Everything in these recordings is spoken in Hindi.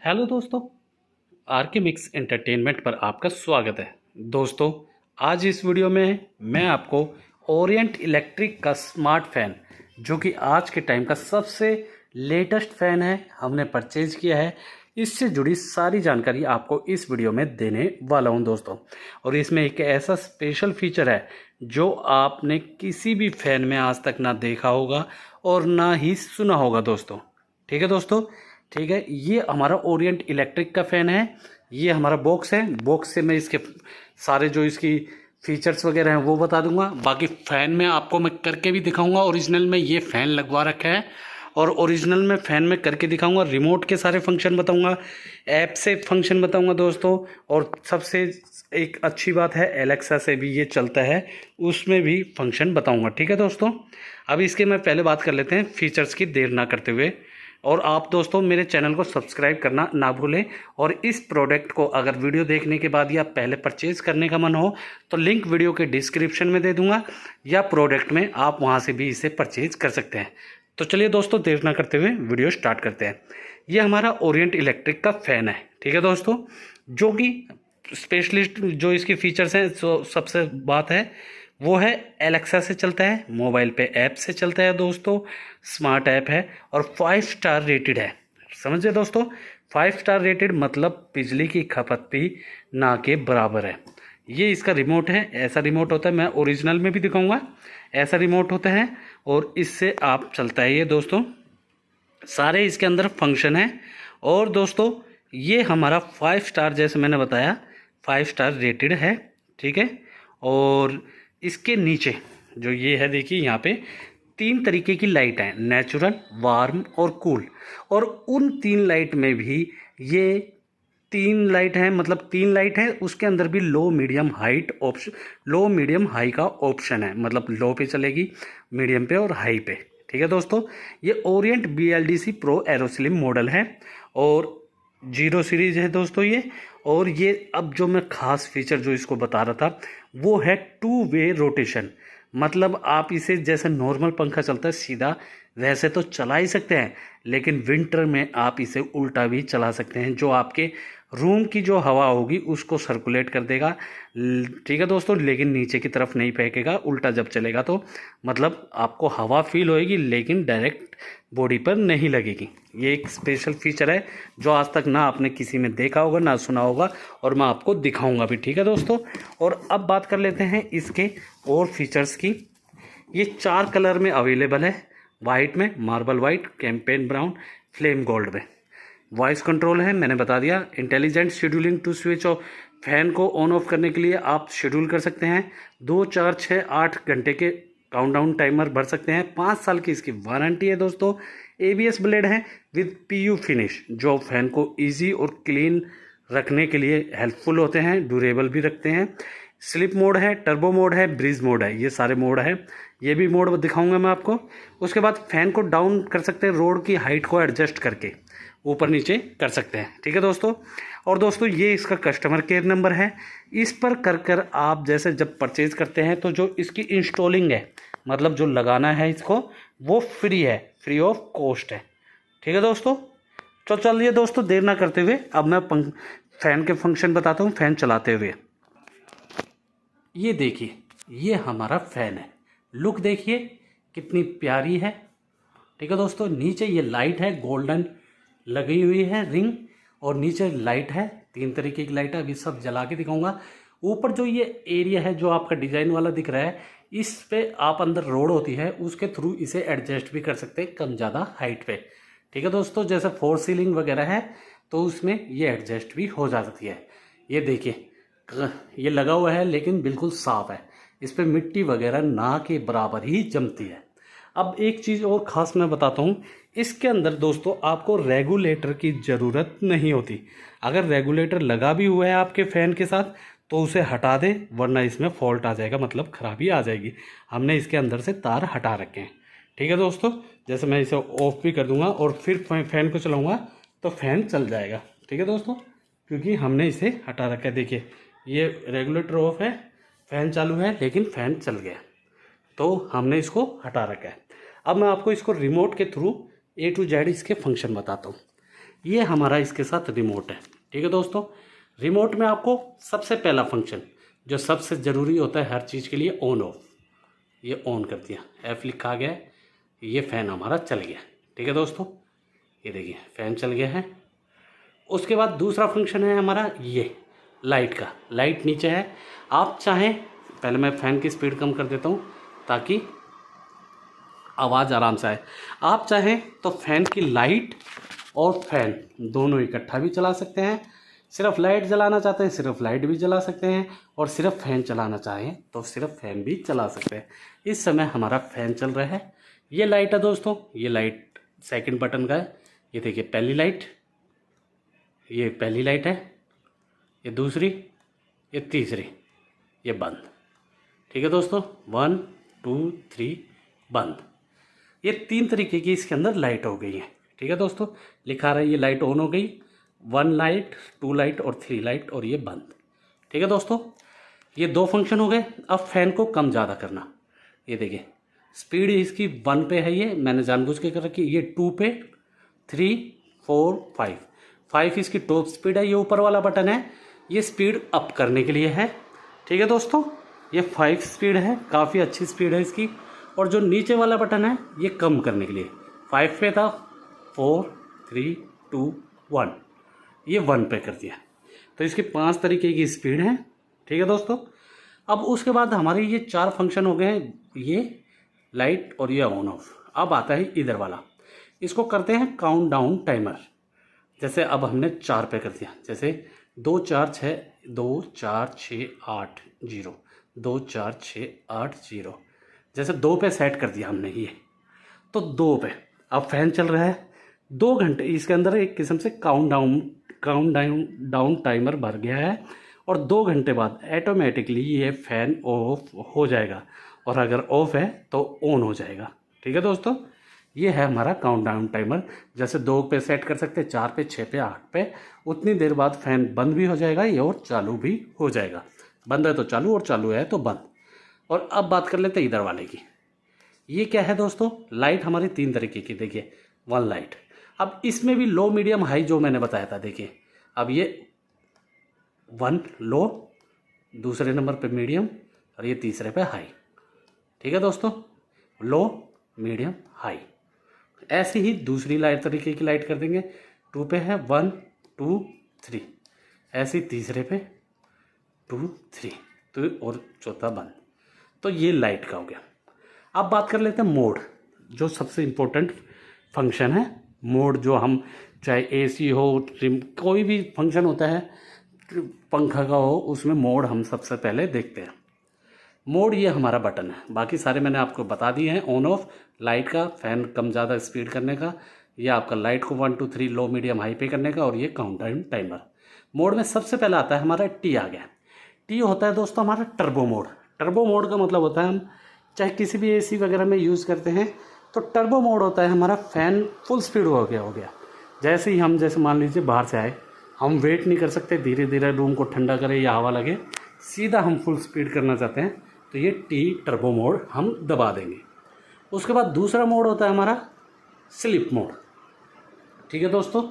हेलो दोस्तों, आर के मिक्स एंटरटेनमेंट पर आपका स्वागत है। दोस्तों, आज इस वीडियो में मैं आपको ओरिएंट इलेक्ट्रिक का स्मार्ट फ़ैन, जो कि आज के टाइम का सबसे लेटेस्ट फ़ैन है, हमने परचेज किया है, इससे जुड़ी सारी जानकारी आपको इस वीडियो में देने वाला हूं दोस्तों। और इसमें एक ऐसा स्पेशल फीचर है जो आपने किसी भी फ़ैन में आज तक ना देखा होगा और ना ही सुना होगा दोस्तों। ठीक है दोस्तों, ठीक है। ये हमारा ओरिएंट इलेक्ट्रिक का फ़ैन है। ये हमारा बॉक्स है। बॉक्स से मैं इसके सारे जो इसकी फीचर्स वगैरह हैं वो बता दूंगा। बाकी फ़ैन में आपको मैं करके भी दिखाऊंगा। ओरिजिनल में ये फ़ैन लगवा रखा है और ओरिजिनल में फ़ैन में करके दिखाऊंगा। रिमोट के सारे फंक्शन बताऊंगा, ऐप से फंक्शन बताऊंगा दोस्तों। और सबसे एक अच्छी बात है, एलेक्सा से भी ये चलता है, उसमें भी फंक्शन बताऊंगा। ठीक है दोस्तों, अब इसके मैं पहले बात कर लेते हैं फीचर्स की, देर ना करते हुए। और आप दोस्तों मेरे चैनल को सब्सक्राइब करना ना भूलें। और इस प्रोडक्ट को अगर वीडियो देखने के बाद या पहले परचेज करने का मन हो तो लिंक वीडियो के डिस्क्रिप्शन में दे दूंगा, या प्रोडक्ट में आप वहां से भी इसे परचेज कर सकते हैं। तो चलिए दोस्तों, देर ना करते हुए वीडियो स्टार्ट करते हैं। ये हमारा ओरिएंट इलेक्ट्रिक का फ़ैन है। ठीक है दोस्तों, जो कि स्पेशलिस्ट जो इसके फीचर्स हैं, जो सबसे बात है वो है एलेक्सा से चलता है, मोबाइल पे ऐप से चलता है दोस्तों, स्मार्ट ऐप है और 5 स्टार रेटेड है। समझे दोस्तों, 5 स्टार रेटेड मतलब बिजली की खपत भी ना के बराबर है। ये इसका रिमोट है, ऐसा रिमोट होता है, मैं ओरिजिनल में भी दिखाऊंगा। ऐसा रिमोट होता है और इससे आप चलता है ये दोस्तों। सारे इसके अंदर फंक्शन है। और दोस्तों ये हमारा 5 स्टार, जैसे मैंने बताया, 5 स्टार रेटेड है। ठीक है। और इसके नीचे जो ये है, देखिए यहाँ पे 3 तरीके की लाइट है, नेचुरल, वार्म और कूल। और उन 3 लाइट में भी ये 3 लाइट है, मतलब 3 लाइट है, उसके अंदर भी लो मीडियम हाइट ऑप्शन, लो मीडियम हाई का ऑप्शन है। मतलब लो पे चलेगी, मीडियम पे और हाई पे। ठीक है दोस्तों, ये Orient BLDC pro Aeroslim model है और 0 सीरीज है दोस्तों ये। और ये अब जो मैं खास फीचर जो इसको बता रहा था वो है 2 वे रोटेशन। मतलब आप इसे जैसे नॉर्मल पंखा चलता है सीधा, वैसे तो चला ही सकते हैं, लेकिन विंटर में आप इसे उल्टा भी चला सकते हैं, जो आपके रूम की जो हवा होगी उसको सर्कुलेट कर देगा। ठीक है दोस्तों, लेकिन नीचे की तरफ नहीं फेंकेगा, उल्टा जब चलेगा तो मतलब आपको हवा फील होएगी, लेकिन डायरेक्ट बॉडी पर नहीं लगेगी। ये एक स्पेशल फीचर है जो आज तक ना आपने किसी में देखा होगा ना सुना होगा, और मैं आपको दिखाऊंगा भी। ठीक है दोस्तों, और अब बात कर लेते हैं इसके और फीचर्स की। ये 4 कलर में अवेलेबल है, वाइट में, marble white, champagne brown, flame gold में। वॉइस कंट्रोल है, मैंने बता दिया। Intelligent scheduling to switch off, fan को ऑन ऑफ करने के लिए आप शेड्यूल कर सकते हैं। 2, 4, 6, 8 घंटे के काउंटडाउन टाइमर भर सकते हैं। 5 साल की इसकी वारंटी है दोस्तों। ABS ब्लेड है विद PU फिनिश, जो फैन को ईजी और क्लीन रखने के लिए हेल्पफुल होते हैं, ड्यूरेबल भी रखते हैं। स्लिप मोड है, टर्बो मोड है, ब्रीज मोड है, ये सारे मोड है। ये भी मोड दिखाऊंगा मैं आपको। उसके बाद फैन को डाउन कर सकते हैं, रोड की हाइट को एडजस्ट करके ऊपर नीचे कर सकते हैं। ठीक है दोस्तों, और दोस्तों ये इसका कस्टमर केयर नंबर है। इस पर कर आप जैसे जब परचेज करते हैं तो जो इसकी इंस्टॉलिंग है, मतलब जो लगाना है इसको, वो फ्री है, फ्री ऑफ कॉस्ट है। ठीक है दोस्तों, तो चलिए दोस्तों, देर ना करते हुए अब मैं फैन के फंक्शन बताता हूँ फैन चलाते हुए। ये देखिए, ये हमारा फैन है। लुक देखिए कितनी प्यारी है। ठीक है दोस्तों, नीचे ये लाइट है, गोल्डन लगी हुई है रिंग, और नीचे लाइट है, 3 तरीके की लाइट है, अभी सब जला के दिखाऊंगा। ऊपर जो ये एरिया है जो आपका डिजाइन वाला दिख रहा है, इस पे आप अंदर रोड होती है, उसके थ्रू इसे एडजस्ट भी कर सकते हैं कम ज़्यादा हाइट पे। ठीक है दोस्तों, जैसे 4 सीलिंग वगैरह है तो उसमें ये एडजस्ट भी हो जाती है। ये देखिए ये लगा हुआ है लेकिन बिल्कुल साफ है, इस पर मिट्टी वगैरह ना के बराबर ही जमती है। अब एक चीज़ और ख़ास मैं बताता हूँ, इसके अंदर दोस्तों आपको रेगुलेटर की ज़रूरत नहीं होती। अगर रेगुलेटर लगा भी हुआ है आपके फ़ैन के साथ तो उसे हटा दें, वरना इसमें फॉल्ट आ जाएगा, मतलब ख़राबी आ जाएगी। हमने इसके अंदर से तार हटा रखे हैं। ठीक है दोस्तों, जैसे मैं इसे ऑफ भी कर दूंगा और फिर फ़ैन को चलाऊंगा तो फ़ैन चल जाएगा। ठीक है दोस्तों, क्योंकि हमने इसे हटा रखा है। देखिए ये रेगुलेटर ऑफ है, फ़ैन चालू है, लेकिन फ़ैन चल गया, तो हमने इसको हटा रखा है। अब मैं आपको इसको रिमोट के थ्रू A to Z इसके फंक्शन बताता हूँ। ये हमारा इसके साथ रिमोट है। ठीक है दोस्तों, रिमोट में आपको सबसे पहला फंक्शन जो सबसे ज़रूरी होता है हर चीज़ के लिए, ऑन ऑफ, ये ऑन कर दिया, एफ लिखा गया है, ये फ़ैन हमारा चल गया। ठीक है दोस्तों, ये देखिए फ़ैन चल गया है। उसके बाद दूसरा फंक्शन है हमारा ये लाइट का। लाइट नीचे है, आप चाहें, पहले मैं फ़ैन की स्पीड कम कर देता हूँ ताकि आवाज़ आराम से आए। आप चाहें तो फ़ैन की लाइट और फैन दोनों इकट्ठा भी चला सकते हैं। सिर्फ लाइट जलाना चाहते हैं सिर्फ लाइट भी जला सकते हैं, और सिर्फ फ़ैन चलाना चाहें तो सिर्फ फ़ैन भी चला सकते हैं। इस समय हमारा फ़ैन चल रहा है। ये लाइट है दोस्तों, ये लाइट सेकंड बटन का है। ये देखिए पहली लाइट, ये पहली लाइट है, ये दूसरी, ये तीसरी, ये बंद। ठीक है दोस्तों, 1 2 3 बंद। ये 3 तरीके की इसके अंदर लाइट हो गई है। ठीक है दोस्तों, लिखा रहा है ये लाइट ऑन हो गई, 1 लाइट 2 लाइट और 3 लाइट, और ये बंद। ठीक है दोस्तों, ये 2 फंक्शन हो गए। अब फैन को कम ज़्यादा करना, ये देखिए स्पीड इसकी 1 पे है, ये मैंने जानबूझ के कर रखी। ये 2 पे, 3 4 5 इसकी टॉप स्पीड है। ये ऊपर वाला बटन है, ये स्पीड अप करने के लिए है। ठीक है दोस्तों, ये 5 स्पीड है, काफ़ी अच्छी स्पीड है इसकी। और जो नीचे वाला बटन है ये कम करने के लिए, 5 पे था, 4 3 2 1, ये 1 पे कर दिया। तो इसके 5 तरीके की स्पीड है। ठीक है दोस्तों, अब उसके बाद हमारे ये 4 फंक्शन हो गए हैं, ये लाइट और ये ऑन ऑफ। अब आता है इधर वाला, इसको करते हैं काउंट डाउन टाइमर। जैसे अब हमने 4 पे कर दिया, जैसे 2 4 6 2 4 6 8 0, 2 4 6 8 0, जैसे 2 पे सेट कर दिया हमने ये, तो 2 पे अब फैन चल रहा है 2 घंटे। इसके अंदर एक किस्म से काउंट डाउन टाइमर भर गया है, और 2 घंटे बाद ऑटोमेटिकली ये फ़ैन ऑफ हो जाएगा, और अगर ऑफ है तो ऑन हो जाएगा। ठीक है दोस्तों, ये है हमारा काउंट डाउन टाइमर। जैसे 2 पे सेट कर सकते हैं, 4 पे 6 पे 8 पे, उतनी देर बाद फ़ैन बंद भी हो जाएगा ये, और चालू भी हो जाएगा। बंद है तो चालू, और चालू है तो बंद। और अब बात कर लेते हैं इधर वाले की। ये क्या है दोस्तों, लाइट हमारी 3 तरीके की, देखिए 1 लाइट। अब इसमें भी लो मीडियम हाई जो मैंने बताया था, देखिए अब ये 1 लो, दूसरे नंबर पे मीडियम, और ये तीसरे पे हाई। ठीक है दोस्तों, लो मीडियम हाई। ऐसे ही दूसरी लाइट तरीके की लाइट कर देंगे, 2 पे है 1 2 3, ऐसे ही तीसरे पे 2 3, तो और चौथा बंद। तो ये लाइट का हो गया। अब बात कर लेते हैं मोड, जो सबसे इम्पोर्टेंट फंक्शन है। मोड जो हम चाहे एसी हो, ट्रिम, कोई भी फंक्शन होता है पंखा का हो, उसमें मोड हम सबसे पहले देखते हैं। मोड ये हमारा बटन है, बाकी सारे मैंने आपको बता दिए हैं। ऑन ऑफ, लाइट का, फ़ैन कम ज़्यादा स्पीड करने का, ये आपका लाइट को 1 2 3 लो मीडियम हाई पे करने का, और ये काउंट डाउन टाइमर। मोड में सबसे पहला आता है हमारा टी आ गया। टी होता है दोस्तों हमारा टर्बो मोड। टर्बो मोड का मतलब होता है, हम चाहे किसी भी एसी वगैरह में यूज़ करते हैं तो टर्बो मोड होता है हमारा, फ़ैन फुल स्पीड हो गया। जैसे ही हम, जैसे मान लीजिए बाहर से आए, हम वेट नहीं कर सकते, धीरे धीरे रूम को ठंडा करे या हवा लगे, सीधा हम फुल स्पीड करना चाहते हैं तो ये टी टर्बो मोड हम दबा देंगे। उसके बाद दूसरा मोड होता है हमारा स्लीप मोड। ठीक है दोस्तों,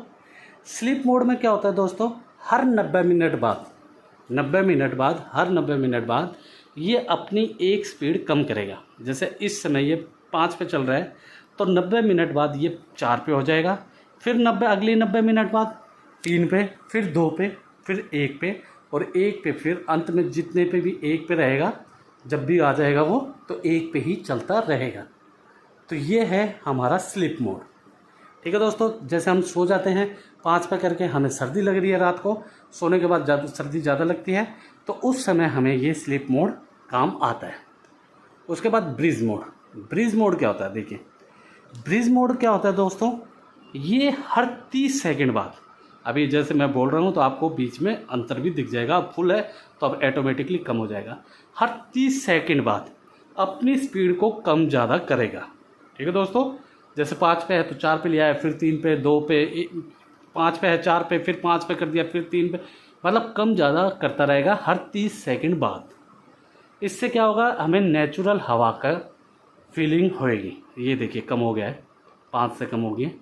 स्लीप मोड में क्या होता है दोस्तों, हर 90 मिनट बाद, हर 90 मिनट बाद ये अपनी एक स्पीड कम करेगा। जैसे इस समय ये 5 पे चल रहा है, तो 90 मिनट बाद ये 4 पे हो जाएगा, फिर अगली 90 मिनट बाद 3 पे, फिर 2 पे, फिर 1 पे, और 1 पे, फिर अंत में जितने पे भी 1 पे रहेगा, जब भी आ जाएगा वो, तो 1 पे ही चलता रहेगा। तो ये है हमारा स्लीप मोड। ठीक है दोस्तों, जैसे हम सो जाते हैं 5 पे करके, हमें सर्दी लग रही है रात को, सोने के बाद सर्दी ज़्यादा लगती है, तो उस समय हमें ये स्लीप मोड काम आता है। उसके बाद ब्रीज मोड। ब्रीज मोड क्या होता है, देखिए ब्रीज मोड क्या होता है दोस्तों, ये हर 30 सेकंड बाद, अभी जैसे मैं बोल रहा हूँ तो आपको बीच में अंतर भी दिख जाएगा, अब फुल है तो अब ऑटोमेटिकली कम हो जाएगा, हर 30 सेकंड बाद अपनी स्पीड को कम ज़्यादा करेगा। ठीक है दोस्तों, जैसे 5 पे है तो 4 पे लिया है, फिर 3 पे, 2 पे, 5 पे है 4 पे, फिर 5 पे कर दिया, फिर 3 पे, मतलब कम ज़्यादा करता रहेगा हर 30 सेकंड बाद। इससे क्या होगा, हमें नेचुरल हवा का फीलिंग होएगी। ये देखिए कम हो गया है, 5 से कम हो गई है,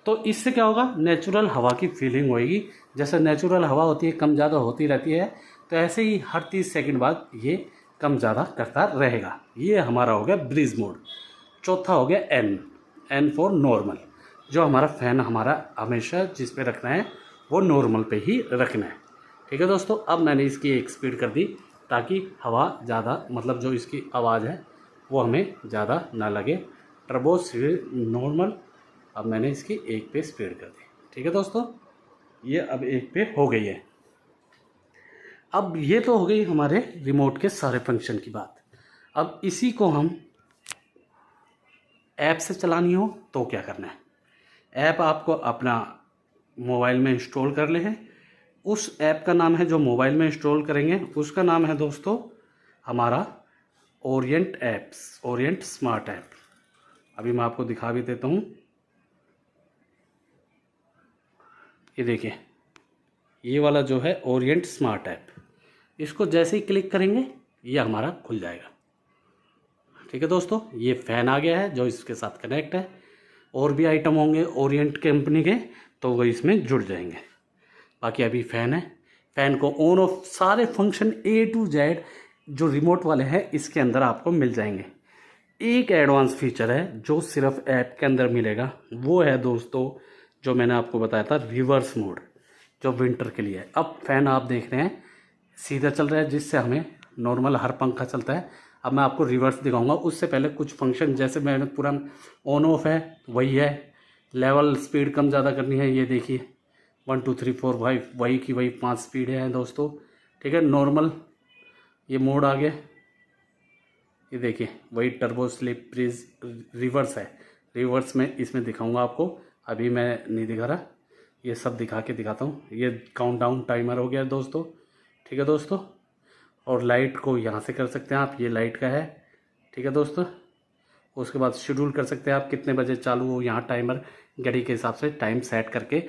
तो इससे क्या होगा, नेचुरल हवा की फीलिंग होएगी। जैसे नेचुरल हवा होती है कम ज़्यादा होती रहती है, तो ऐसे ही हर 30 सेकंड बाद ये कम ज़्यादा करता रहेगा। ये हमारा हो गया ब्रीज मोड। चौथा हो गया एन फॉर नॉर्मल। जो हमारा फ़ैन हमारा हमेशा जिस पे रखना है वो नॉर्मल पे ही रखना है। ठीक है दोस्तों, अब मैंने इसकी एक स्पीड कर दी ताकि हवा ज़्यादा, मतलब जो इसकी आवाज़ है वो हमें ज़्यादा ना लगे। टर्बो नॉर्मल, अब मैंने इसकी 1 पे स्पीड कर दी। ठीक है दोस्तों, ये अब 1 पे हो गई है। अब ये तो हो गई हमारे रिमोट के सारे फंक्शन की बात। अब इसी को हम ऐप से चलानी हो तो क्या करना है। ऐप आपको अपना मोबाइल में इंस्टॉल कर ले हैं। उस ऐप का नाम है, जो मोबाइल में इंस्टॉल करेंगे उसका नाम है दोस्तों हमारा ओरिएंट स्मार्ट ऐप। अभी मैं आपको दिखा भी देता हूँ। ये देखिए, ये वाला जो है ओरिएंट स्मार्ट ऐप, इसको जैसे ही क्लिक करेंगे ये हमारा खुल जाएगा। ठीक है दोस्तों, ये फ़ैन आ गया है जो इसके साथ कनेक्ट है। और भी आइटम होंगे ओरिएंट कंपनी के तो वो इसमें जुड़ जाएंगे। बाकी अभी फ़ैन है, फ़ैन को ऑन ऑफ सारे फंक्शन A to Z जो रिमोट वाले हैं इसके अंदर आपको मिल जाएंगे। एक एडवांस फीचर है जो सिर्फ ऐप के अंदर मिलेगा, वो है दोस्तों जो मैंने आपको बताया था, रिवर्स मोड, जो विंटर के लिए है। अब फ़ैन आप देख रहे हैं सीधा चल रहा है, जिससे हमें नॉर्मल हर पंखा चलता है। अब मैं आपको रिवर्स दिखाऊंगा, उससे पहले कुछ फंक्शन जैसे मैंने पूरा ऑन ऑफ है वही है। लेवल स्पीड कम ज़्यादा करनी है, ये देखिए 1 2 3 4 5 वही की वही 5 स्पीड है दोस्तों। ठीक है, नॉर्मल ये मोड आ गया। ये देखिए वही टर्बो स्लिप ब्रीज रिवर्स है। रिवर्स में इसमें दिखाऊंगा आपको, अभी मैं नहीं दिखा रहा, ये सब दिखा के दिखाता हूँ। ये काउंटडाउन टाइमर हो गया दोस्तों। ठीक है दोस्तों, और लाइट को यहाँ से कर सकते हैं आप, ये लाइट का है। ठीक है दोस्तों, उसके बाद शेड्यूल कर सकते हैं आप कितने बजे चालू हो, यहाँ टाइमर घड़ी के हिसाब से टाइम सेट करके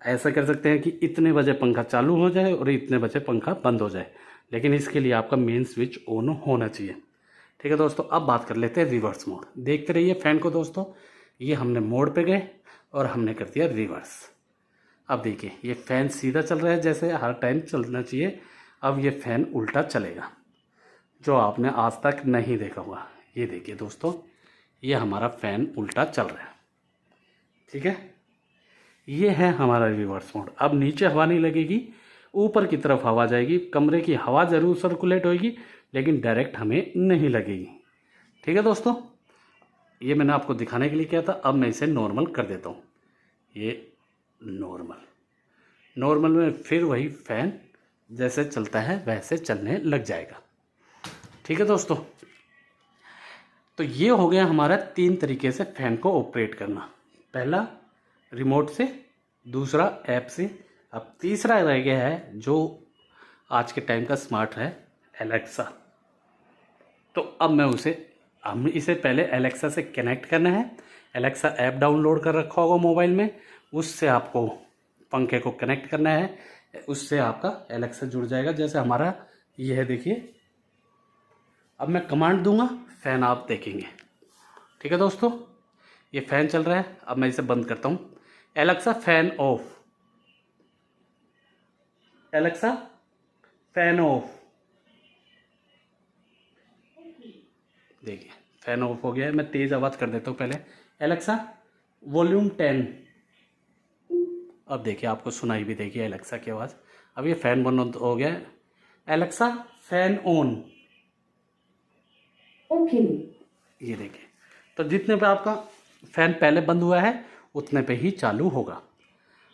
ऐसा कर सकते हैं कि इतने बजे पंखा चालू हो जाए और इतने बजे पंखा बंद हो जाए। लेकिन इसके लिए आपका मेन स्विच ऑन होना चाहिए। ठीक है दोस्तों, अब बात कर लेते हैं रिवर्स मोड। देखते रहिए फ़ैन को दोस्तों, ये हमने मोड पे गए और हमने कर दिया रिवर्स। अब देखिए ये फ़ैन सीधा चल रहा है जैसे हर टाइम चलना चाहिए। अब ये फ़ैन उल्टा चलेगा, जो आपने आज तक नहीं देखा होगा। ये देखिए दोस्तों, ये हमारा फ़ैन उल्टा चल रहा है। ठीक है, ये है हमारा रिवर्स मोड। अब नीचे हवा नहीं लगेगी, ऊपर की तरफ हवा जाएगी। कमरे की हवा ज़रूर सर्कुलेट होगी लेकिन डायरेक्ट हमें नहीं लगेगी। ठीक है दोस्तों, ये मैंने आपको दिखाने के लिए किया था। अब मैं इसे नॉर्मल कर देता हूँ। ये नॉर्मल में फिर वही फ़ैन जैसे चलता है वैसे चलने लग जाएगा। ठीक है दोस्तों, तो ये हो गया हमारा 3 तरीके से फ़ैन को ऑपरेट करना। पहला रिमोट से, दूसरा ऐप से, अब तीसरा रह गया है जो आज के टाइम का स्मार्ट है, एलेक्सा। तो अब मैं हम इसे पहले एलेक्सा से कनेक्ट करना है। एलेक्सा ऐप डाउनलोड कर रखा होगा मोबाइल में, उससे आपको पंखे को कनेक्ट करना है, उससे आपका एलेक्सा जुड़ जाएगा। जैसे हमारा ये है, देखिए अब मैं कमांड दूंगा, फ़ैन आप देखेंगे। ठीक है दोस्तों, ये फ़ैन चल रहा है। अब मैं इसे बंद करता हूँ। Alexa fan of, Alexa fan of. देखिए फ़ैन ऑफ हो गया है। मैं तेज़ आवाज़ कर देता हूँ पहले, एलेक्सा वॉल्यूम 10। अब देखिए आपको सुनाई भी देगी एलेक्सा की आवाज़। अब ये फ़ैन बंद हो गया है। Alexa fan on. ओके, ये देखिए, तो जितने पे आपका फ़ैन पहले बंद हुआ है उतने पे ही चालू होगा।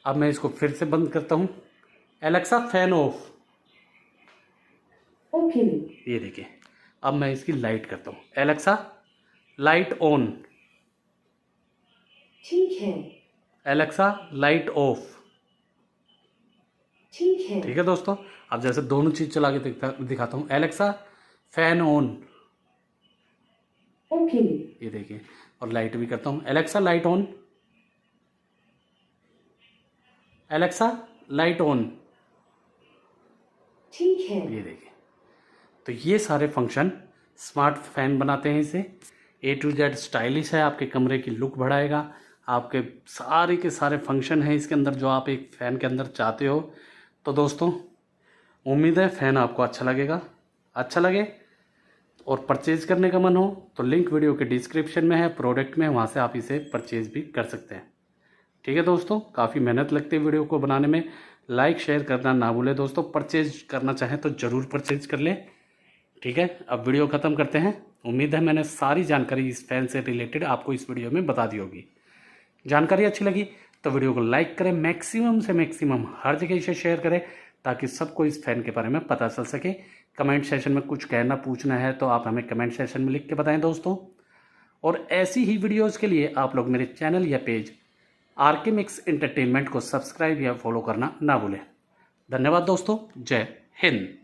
अब मैं इसको फिर से बंद करता हूँ। Alexa fan of. ओके, ये देखिए, अब मैं इसकी लाइट करता हूँ। Alexa light on. ठीक है। Alexa light of. ठीक है। ठीक है दोस्तों, अब जैसे दोनों चीज़ चला के दिखाता हूँ। Alexa fan on. ओके, ये देखिए, और लाइट भी करता हूँ। Alexa light on. Alexa light on. ठीक है, ये देखिए, तो ये सारे फंक्शन स्मार्ट फ़ैन बनाते हैं इसे। A to Z स्टाइलिश है, आपके कमरे की लुक बढ़ाएगा, आपके सारे के सारे फंक्शन हैं इसके अंदर जो आप एक फ़ैन के अंदर चाहते हो। तो दोस्तों उम्मीद है फ़ैन आपको अच्छा लगेगा। अच्छा लगे और परचेज़ करने का मन हो तो लिंक वीडियो के डिस्क्रिप्शन में है, प्रोडक्ट में, वहाँ से आप इसे परचेज़ भी कर सकते हैं। ठीक है दोस्तों, काफ़ी मेहनत लगती है वीडियो को बनाने में। लाइक शेयर करना ना भूलें दोस्तों। परचेज़ करना चाहें तो ज़रूर परचेज़ कर लें। ठीक है, अब वीडियो ख़त्म करते हैं। उम्मीद है मैंने सारी जानकारी इस फ़ैन से रिलेटेड आपको इस वीडियो में बता दी होगी। जानकारी अच्छी लगी तो वीडियो को लाइक करें, मैक्सिमम से मैक्सिमम हर जगह इसे शेयर करें ताकि सबको इस फ़ैन के बारे में पता चल सके। कमेंट सेशन में कुछ कहना पूछना है तो आप हमें कमेंट सेशन में लिख के बताएं दोस्तों। और ऐसी ही वीडियोज़ के लिए आप लोग मेरे चैनल या पेज आरके मिक्स एंटरटेनमेंट को सब्सक्राइब या फॉलो करना ना भूलें। धन्यवाद दोस्तों, जय हिंद।